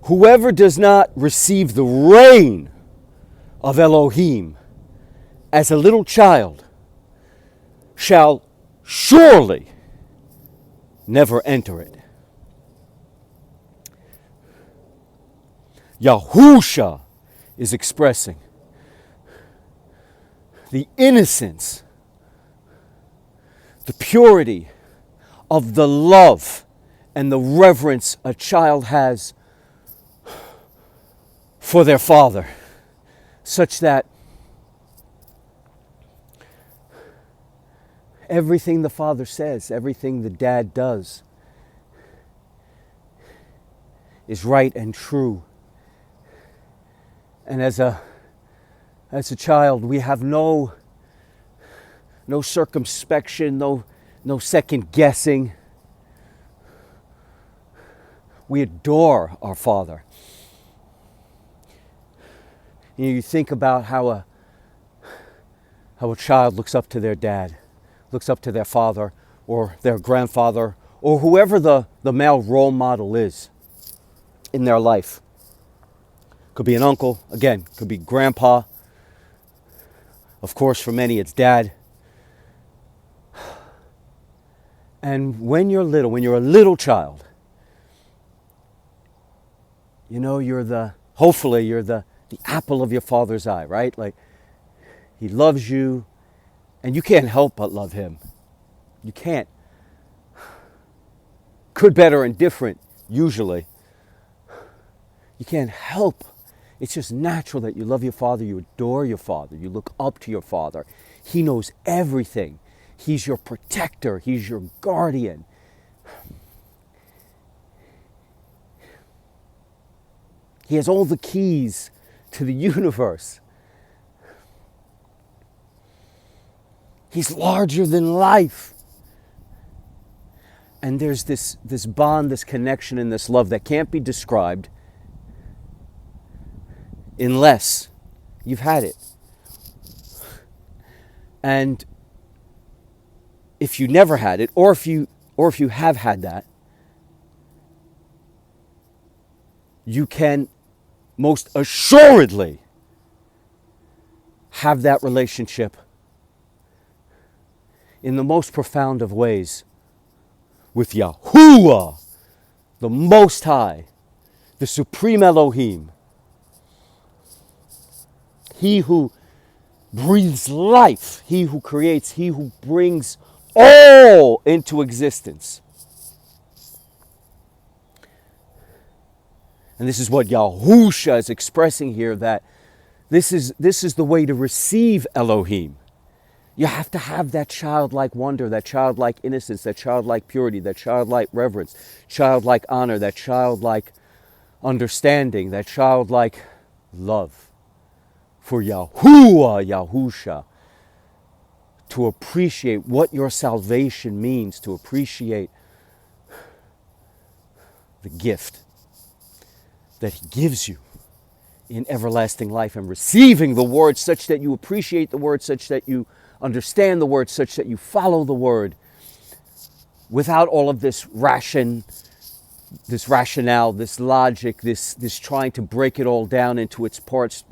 Whoever does not receive the reign of Elohim as a little child shall surely never enter it. Yahusha is expressing the innocence, the purity of the love and the reverence a child has for their father, such that everything the father says, everything the dad does is right and true. And as a child, we have no circumspection, no second guessing. We adore our father. You think about how a child looks up to their dad, looks up to their father or their grandfather or whoever the male role model is in their life. Could be an uncle, again, could be grandpa. Of course, for many, it's dad. And when you're a little child, you know, hopefully you're the apple of your father's eye, right? Like, he loves you, and you can't help but love him. You can't. Good, better, and different, usually. You can't help. It's just natural that you love your father, you adore your father, you look up to your father. He knows everything. He's your protector. He's your guardian. He has all the keys to the universe. He's larger than life. And there's this bond, this connection, and this love that can't be described unless you've had it. And if you never had it, or if you have had that, you can most assuredly have that relationship in the most profound of ways with Yahuwah, the Most High, the Supreme Elohim. He who breathes life, he who creates, he who brings all into existence. And this is what Yahusha is expressing here, that this is the way to receive Elohim. You have to have that childlike wonder, that childlike innocence, that childlike purity, that childlike reverence, childlike honor, that childlike understanding, that childlike love for Yahuwah, Yahusha, to appreciate what your salvation means, to appreciate the gift that he gives you in everlasting life, and receiving the word such that you appreciate the word, such that you understand the word, such that you follow the word without all of this rationale, this logic, this trying to break it all down into its parts,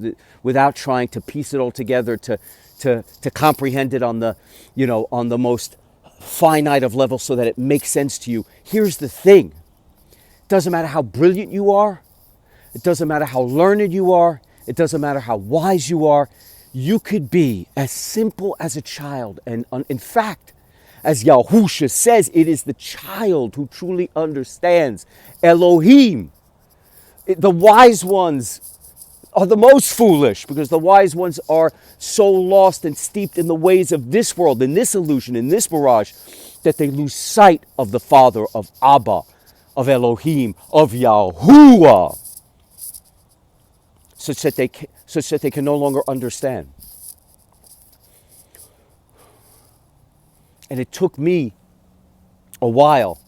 without trying to piece it all together to comprehend it on the most finite of levels so that it makes sense to you. Here's the thing. It doesn't matter how brilliant you are. It doesn't matter how learned you are. It doesn't matter how wise you are. You could be as simple as a child. And in fact, as Yahusha says, it is the child who truly understands Elohim. The wise ones are the most foolish, because the wise ones are so lost and steeped in the ways of this world, in this illusion, in this mirage, that they lose sight of the Father, of Abba, of Elohim, of Yahuwah, such that they can no longer understand. And it took me a while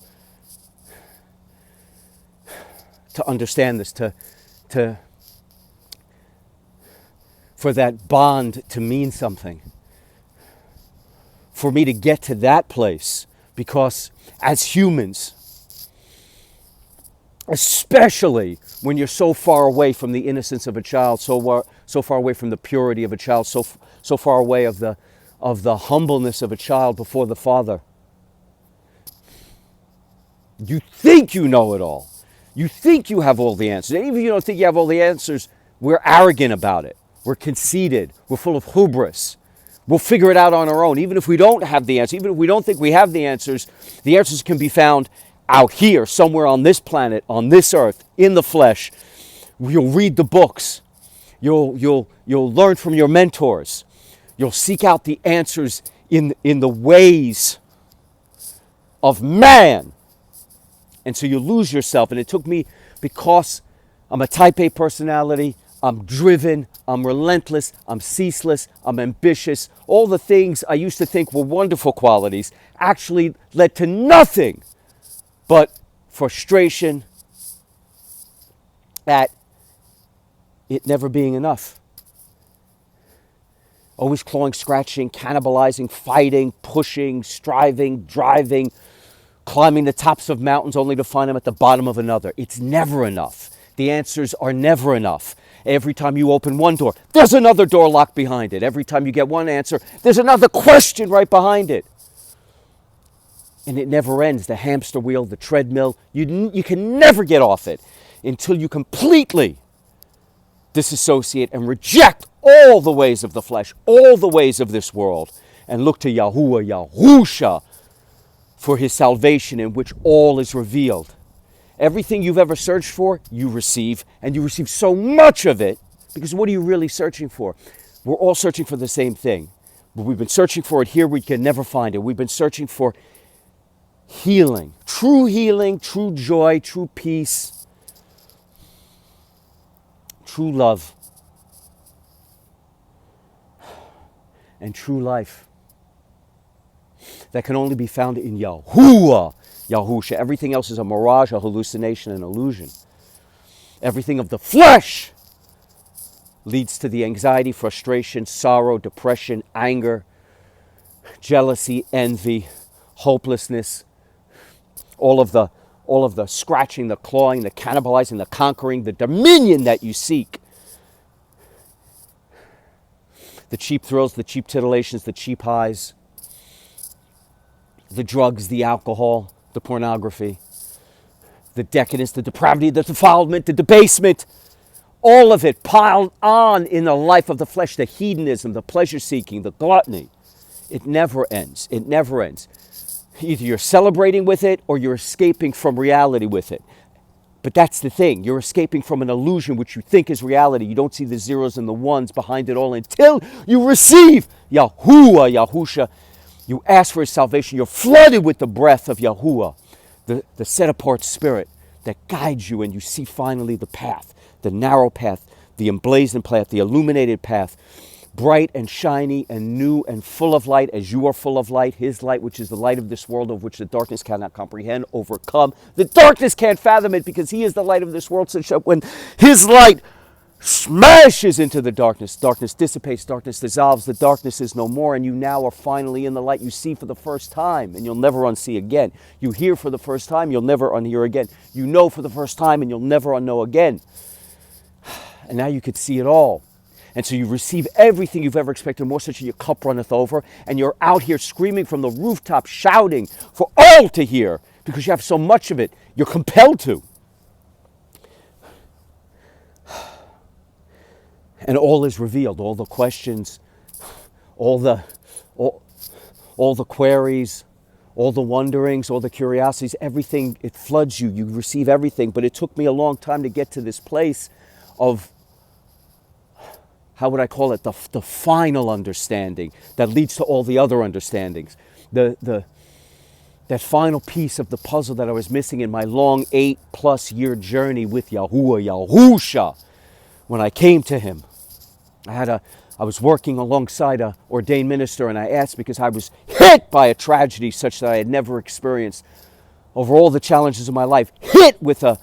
to understand this, for that bond to mean something, for me to get to that place, because as humans, especially when you're so far away from the innocence of a child, so far away from the purity of a child, so far away of the humbleness of a child before the Father. You think you know it all. You think you have all the answers. And even if you don't think you have all the answers, we're arrogant about it. We're conceited. We're full of hubris. We'll figure it out on our own. Even if we don't have the answer, even if we don't think we have the answers can be found out here, somewhere on this planet, on this earth, in the flesh. You'll read the books. You'll learn from your mentors. You'll seek out the answers in the ways of man. And so you lose yourself. And it took me, because I'm a type A personality, I'm driven, I'm relentless, I'm ceaseless, I'm ambitious. All the things I used to think were wonderful qualities actually led to nothing but frustration at it never being enough. Always clawing, scratching, cannibalizing, fighting, pushing, striving, driving, climbing the tops of mountains only to find them at the bottom of another. It's never enough. The answers are never enough. Every time you open one door, there's another door locked behind it. Every time you get one answer, there's another question right behind it. And it never ends. The hamster wheel, the treadmill, you can never get off it until you completely disassociate and reject all the ways of the flesh, all the ways of this world, and look to Yahuwah, Yahusha, for his salvation, in which all is revealed. Everything you've ever searched for, you receive, and you receive so much of it, because what are you really searching for? We're all searching for the same thing, but we've been searching for it here, we can never find it. We've been searching for healing, true joy, true peace, true love, and true life that can only be found in Yahuwah, Yahusha. Everything else is a mirage, a hallucination, an illusion. Everything of the flesh leads to the anxiety, frustration, sorrow, depression, anger, jealousy, envy, hopelessness, all of the scratching, the clawing, the cannibalizing, the conquering, the dominion that you seek. The cheap thrills, the cheap titillations, the cheap highs, the drugs, the alcohol, the pornography, the decadence, the depravity, the defilement, the debasement, all of it piled on in the life of the flesh, the hedonism, the pleasure-seeking, the gluttony. It never ends. It never ends. Either you're celebrating with it or you're escaping from reality with it. But that's the thing. You're escaping from an illusion which you think is reality. You don't see the zeros and the ones behind it all until you receive Yahuwah, Yahusha. You ask for his salvation. You're flooded with the breath of Yahuwah, the set-apart spirit that guides you, and you see finally the path, the narrow path, the emblazoned path, the illuminated path, bright and shiny and new and full of light as you are full of light, his light, which is the light of this world, of which the darkness cannot comprehend, overcome. The darkness can't fathom it because he is the light of this world. So when his light smashes into the darkness, darkness dissipates, darkness dissolves, the darkness is no more, and you now are finally in the light. You see for the first time, and you'll never unsee again. You hear for the first time, you'll never unhear again. You know for the first time, and you'll never unknow again. And now you could see it all. And so you receive everything you've ever expected, more such that your cup runneth over, and you're out here screaming from the rooftop, shouting for all to hear, because you have so much of it, you're compelled to. And all is revealed, all the questions, all the queries, all the wonderings, all the curiosities, everything, it floods you. You receive everything. But it took me a long time to get to this place of, how would I call it, the final understanding that leads to all the other understandings. That final piece of the puzzle that I was missing in my long 8+ year journey with Yahuwah, Yahusha. When I came to him, I was working alongside an ordained minister, and I asked because I was hit by a tragedy such that I had never experienced over all the challenges of my life. Hit with a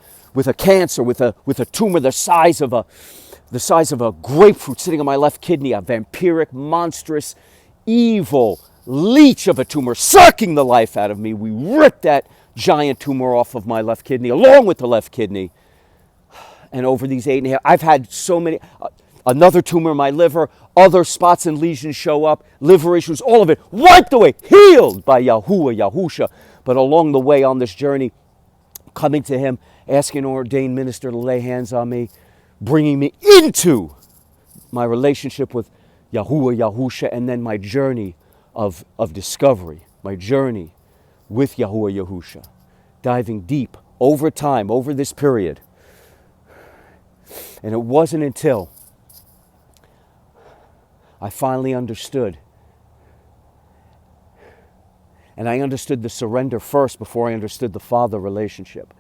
cancer, with a tumor the size of a grapefruit sitting on my left kidney, a vampiric, monstrous, evil leech of a tumor sucking the life out of me. We ripped that giant tumor off of my left kidney, along with the left kidney. And over these 8.5, I've had so many, another tumor in my liver, other spots and lesions show up, liver issues, all of it wiped away, healed by Yahuwah, Yahusha. But along the way on this journey, coming to him, asking an ordained minister to lay hands on me, bringing me into my relationship with Yahuwah, Yahusha, and then my journey of discovery, my journey with Yahuwah, Yahusha, diving deep over time, over this period. And it wasn't until I finally understood. And I understood the surrender first before I understood the father relationship.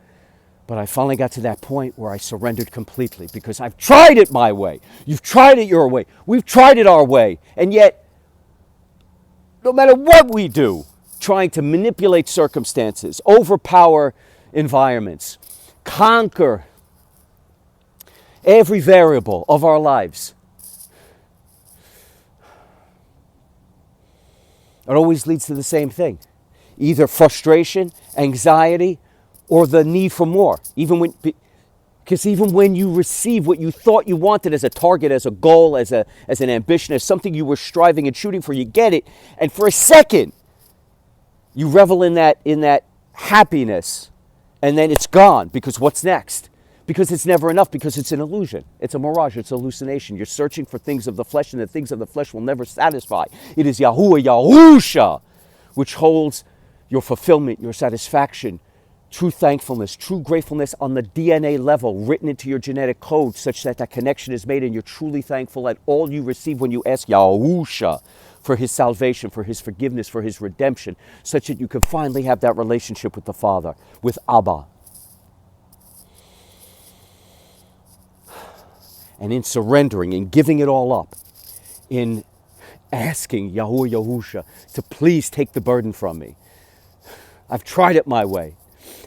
But I finally got to that point where I surrendered completely, because I've tried it my way. You've tried it your way. We've tried it our way. And yet, no matter what we do, trying to manipulate circumstances, overpower environments, conquer every variable of our lives, it always leads to the same thing. Either frustration, anxiety, or the need for more. Because even when you receive what you thought you wanted as a target, as a goal, as an ambition, as something you were striving and shooting for, you get it. And for a second, you revel in that happiness. And then it's gone, because what's next? Because it's never enough, because it's an illusion. It's a mirage, it's a hallucination. You're searching for things of the flesh, and the things of the flesh will never satisfy. It is Yahuwah, Yahusha, which holds your fulfillment, your satisfaction, true thankfulness, true gratefulness on the DNA level, written into your genetic code, such that that connection is made and you're truly thankful at all you receive when you ask Yahusha for his salvation, for his forgiveness, for his redemption, such that you can finally have that relationship with the Father, with Abba. And in surrendering, in giving it all up, in asking Yahuwah, Yahusha to please take the burden from me. I've tried it my way.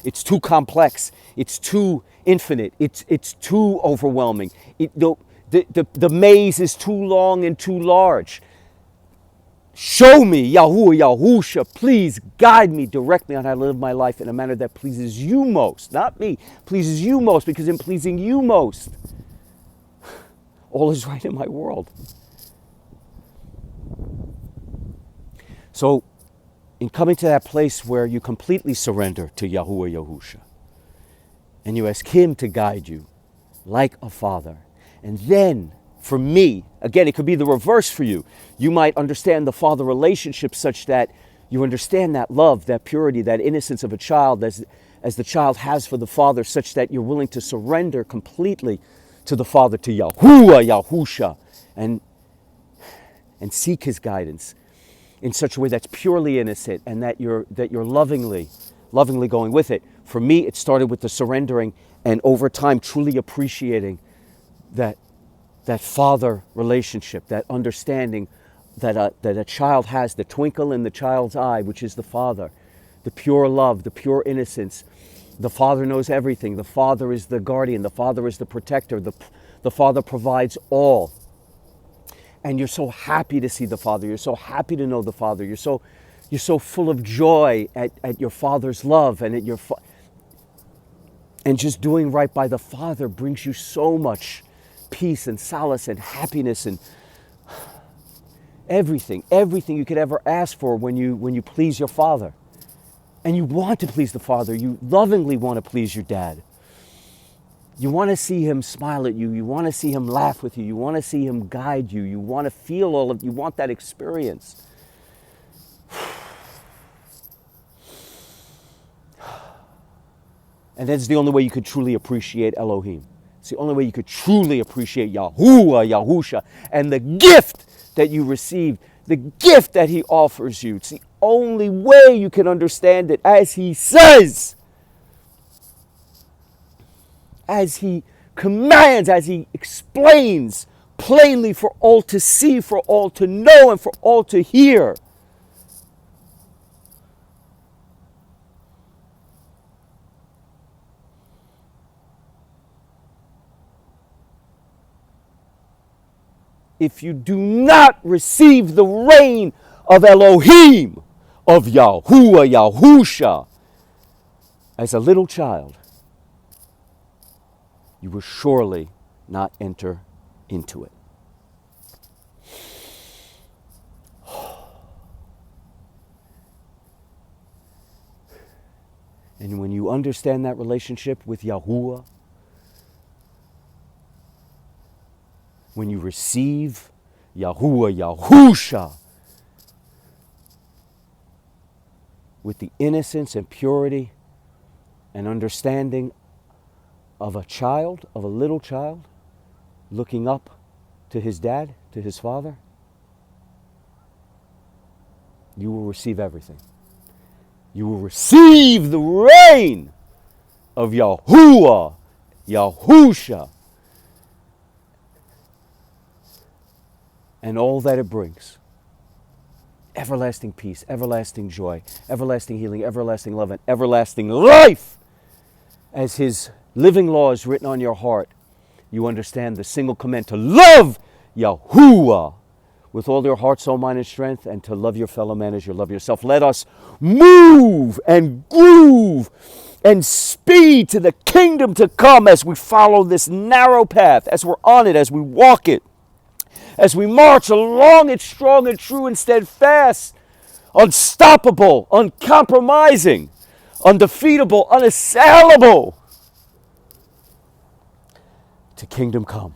It's too complex. It's too infinite. It's too overwhelming. The maze is too long and too large. Show me, Yahuwah, Yahusha, please guide me, direct me on how to live my life in a manner that pleases you most. Not me, pleases you most, because in pleasing you most, all is right in my world. So, in coming to that place where you completely surrender to Yahuwah, Yahusha, and you ask him to guide you like a father, and then, for me, again, it could be the reverse for you. You might understand the father relationship such that you understand that love, that purity, that innocence of a child as the child has for the father, such that you're willing to surrender completely to the Father, to Yahuwah, Yahusha, and seek his guidance in such a way that's purely innocent, and that you're lovingly going with it. For me, it started with the surrendering, and over time truly appreciating that father relationship, that understanding that a child has, the twinkle in the child's eye, which is the Father, the pure love, the pure innocence. The Father knows everything. The Father is the guardian. The Father is the protector. The Father provides all. And you're so happy to see the Father. You're so happy to know the Father. You're so full of joy at your Father's love, and and just doing right by the Father brings you so much peace and solace and happiness and everything you could ever ask for when you please your Father. And you want to please the Father. You lovingly want to please your dad. You want to see him smile at you. You want to see him laugh with you. You want to see him guide you. You want to feel you want that experience. And that's the only way you could truly appreciate Elohim. It's the only way you could truly appreciate Yahuwah, Yahusha, and the gift that you received, the gift that he offers you. It's the only way you can understand it, as he says, as he commands, as he explains plainly for all to see, for all to know, and for all to hear. If you do not receive the reign of Elohim, of Yahuwah, Yahusha, as a little child, you will surely not enter into it. And when you understand that relationship with Yahuwah, when you receive Yahuwah, Yahusha, with the innocence and purity and understanding of a child, of a little child, looking up to his dad, to his father, you will receive everything. You will receive the reign of Yahuwah, Yahusha, and all that it brings. Everlasting peace, everlasting joy, everlasting healing, everlasting love, and everlasting life. As his living law is written on your heart, you understand the single command to love Yahuwah with all your heart, soul, mind, and strength, and to love your fellow man as you love yourself. Let us move and groove and speed to the kingdom to come as we follow this narrow path, as we're on it, as we walk it, as we march along it strong and true and steadfast, unstoppable, uncompromising, undefeatable, unassailable, to kingdom come.